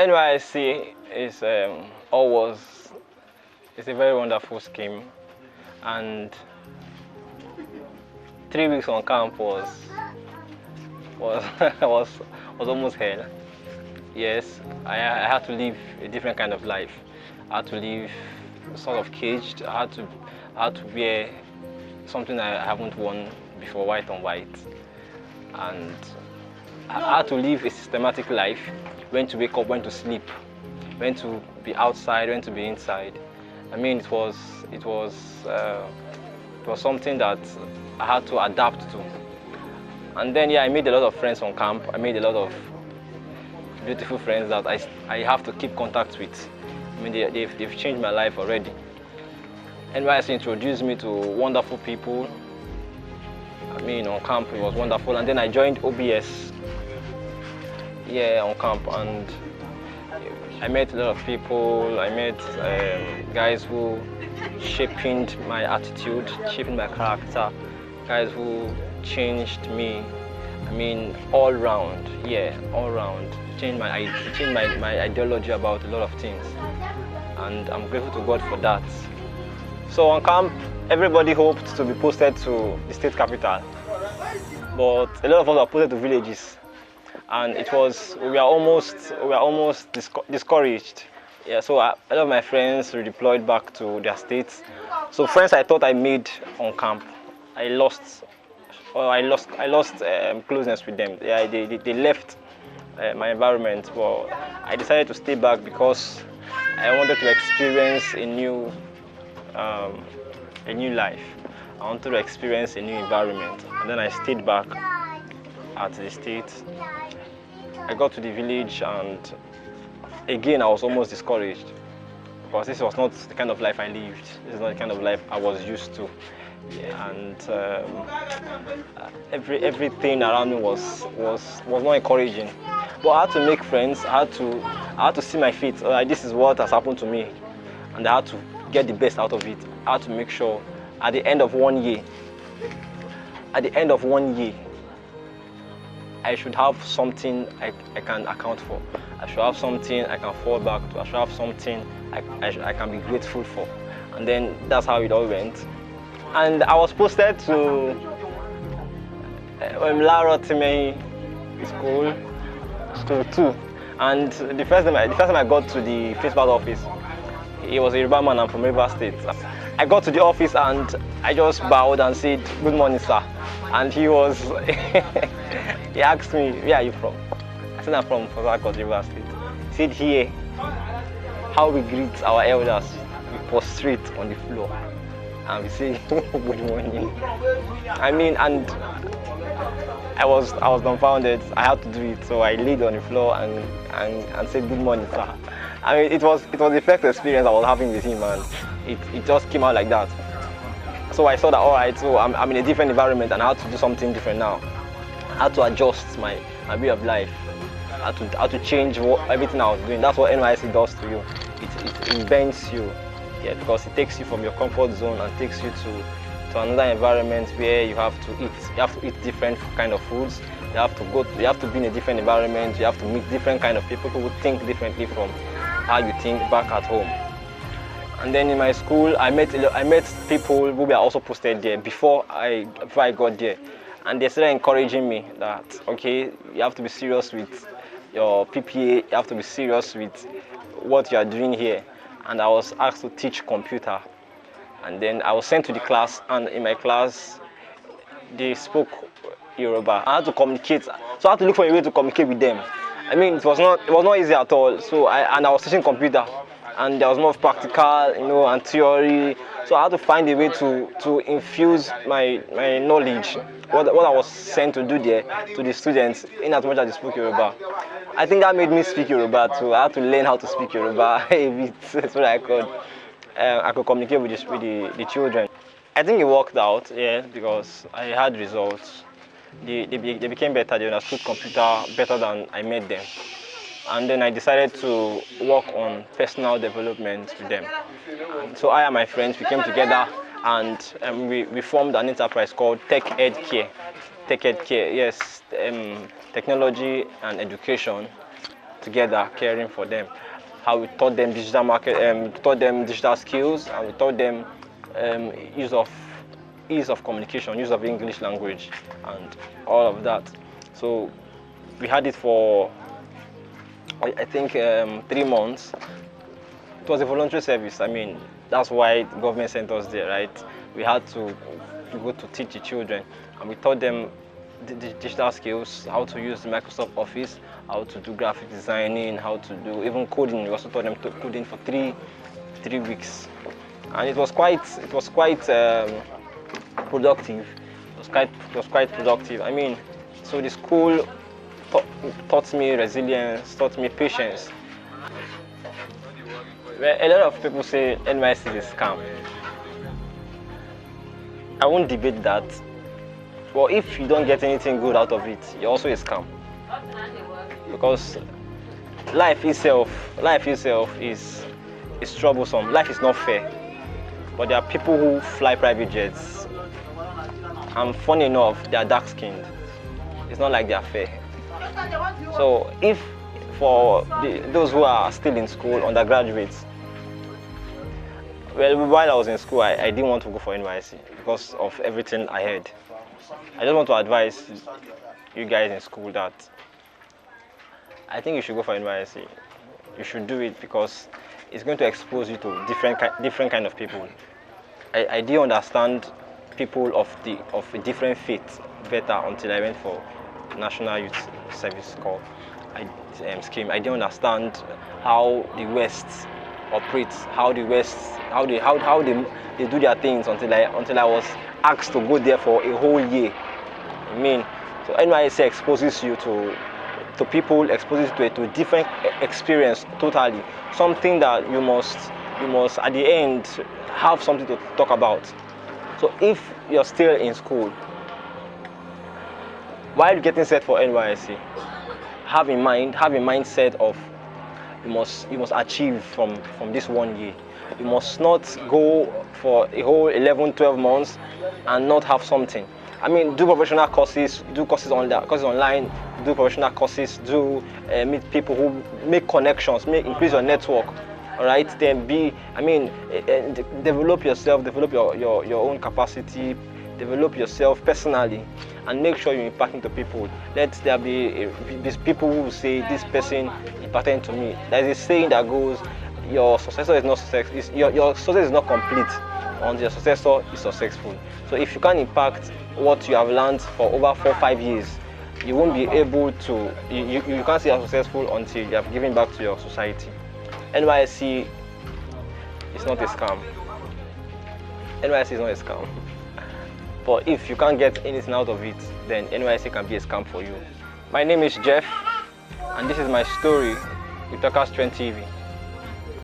Nysc is it's a very wonderful scheme, and 3 weeks on camp was was almost hell. Yes, I had to live a different kind of life. I had to live sort of caged. I had to wear something I haven't worn before, white on white, and I had to live a systematic life. When to wake up, when to sleep, when to be outside, when to be inside. I mean, it was something that I had to adapt to. And then, yeah, I made a lot of friends on camp. I made a lot of beautiful friends that I have to keep contact with. I mean, they've changed my life already. NYSC introduced me to wonderful people. I mean, on camp it was wonderful. And then I joined OBS, yeah, on camp, and I met a lot of people. I met guys who shaped my attitude, shaped my character, guys who changed me. I mean, all round, yeah, all round. Changed my ideology about a lot of things, and I'm grateful to God for that. So on camp, everybody hoped to be posted to the state capital, but a lot of us were posted to villages, and we were almost discouraged. Yeah, so a lot of my friends redeployed back to their states. So friends I thought I made on camp, I lost closeness with them. Yeah, they left my environment, but I decided to stay back because I wanted to experience a new life. I wanted to experience a new environment, and then I stayed back at the state. I got to the village, and again I was almost discouraged because this was not the kind of life I lived. This is not the kind of life I was used to. Yeah, and everything around me was not encouraging. But I had to make friends. I had to see my feet. This is what has happened to me, and I had to get the best out of it. I had to make sure at the end of 1 year, I should have something I can account for. I should have something I can fall back to. I should have something I can be grateful for. And then that's how it all went. And I was posted to Laro Timei school 2. And the first time I got to the principal's office, he was a Yoruba man. I'm from River State. I got to the office and I just bowed and said, "Good morning, sir." And he asked me, "Where are you from?" I said, "I'm from River State." He said, "Here, how we greet our elders, we prostrate on the floor and we say good morning." I mean, and I was dumbfounded. I had to do it, so I laid on the floor and said, "Good morning, sir." I mean, it was the first experience I was having with him, and it just came out like that. So I saw that, all right, so I'm in a different environment and I had to do something different now. I had to adjust my way of life. I had to change everything I was doing. That's what NYSC does to you. It bends you, yeah, because it takes you from your comfort zone and takes you to another environment where you have to eat. You have to eat different kind of foods. You have to be in a different environment. You have to meet different kind of people who think differently from how you think back at home. And then in my school, I met people who were also posted there before I got there, and they started encouraging me that, okay, you have to be serious with your PPA. You have to be serious with what you are doing here. And I was asked to teach computer, and then I was sent to the class. And in my class, they spoke Yoruba. I had to communicate, so I had to look for a way to communicate with them. I mean, it was not easy at all. So I was teaching computer, and there was more practical, and theory. So I had to find a way to infuse my knowledge, what I was sent to do there, to the students, in as much as they spoke Yoruba. I think that made me speak Yoruba too. I had to learn how to speak Yoruba a bit so that I could communicate with the children. I think it worked out, yeah, because I had results. They became better. They understood computer better than I made them. And then I decided to work on personal development with them. And so I and my friends, we came together and we formed an enterprise called Tech Ed Care, yes, technology and education together caring for them. How we taught them digital taught them digital skills, and we taught them ease of communication, use of English language, and all of that. So we had it for, I think, 3 months. It was a voluntary service. I mean, that's why the government sent us there, right? We had to go to teach the children, and we taught them the digital skills, how to use Microsoft Office, how to do graphic designing, how to do even coding. We also taught them to coding for three weeks, and it was quite productive. It was quite productive. I mean, so the school taught me resilience, taught me patience. Well, a lot of people say NYSC is a scam. I won't debate that. But if you don't get anything good out of it, you're also a scam. Because life itself is troublesome. Life is not fair. But there are people who fly private jets, and funny enough, they are dark-skinned. It's not like they are fair. So if for those who are still in school, undergraduates, well, while I was in school, I didn't want to go for NYSC because of everything I heard. I just want to advise you guys in school that I think you should go for NYSC. You should do it because it's going to expose you to different kind of people. I didn't understand people of a different faith better until I went for National Youth Service Corps scheme. I didn't understand how the West operates, how they do their things until I was asked to go there for a whole year. I mean, so NYSC exposes you to people, exposes you to a different experience totally. Something that you must at the end have something to talk about. So if you're still in school, while getting set for NYSC, have a mindset of you must achieve from this 1 year. You must not go for a whole 11, 12 months and not have something. I mean, do professional courses, do courses online, do professional courses, do meet people who make connections, increase your network. All right, then develop yourself, develop your own capacity, develop yourself personally, and make sure you impact into people. Let there be these people who say this person impacted to me. There is a saying that goes, your successor is not success. Your success is not complete until your successor is successful. So if you can't impact what you have learned for over 4 or 5 years, you won't be able to. You can't say you're successful until you have given back to your society. NYSC is not a scam. NYSC is not a scam. But if you can't get anything out of it, then NYSC can be a scam for you. My name is Jeff, and this is my story with Talker's Trend TV.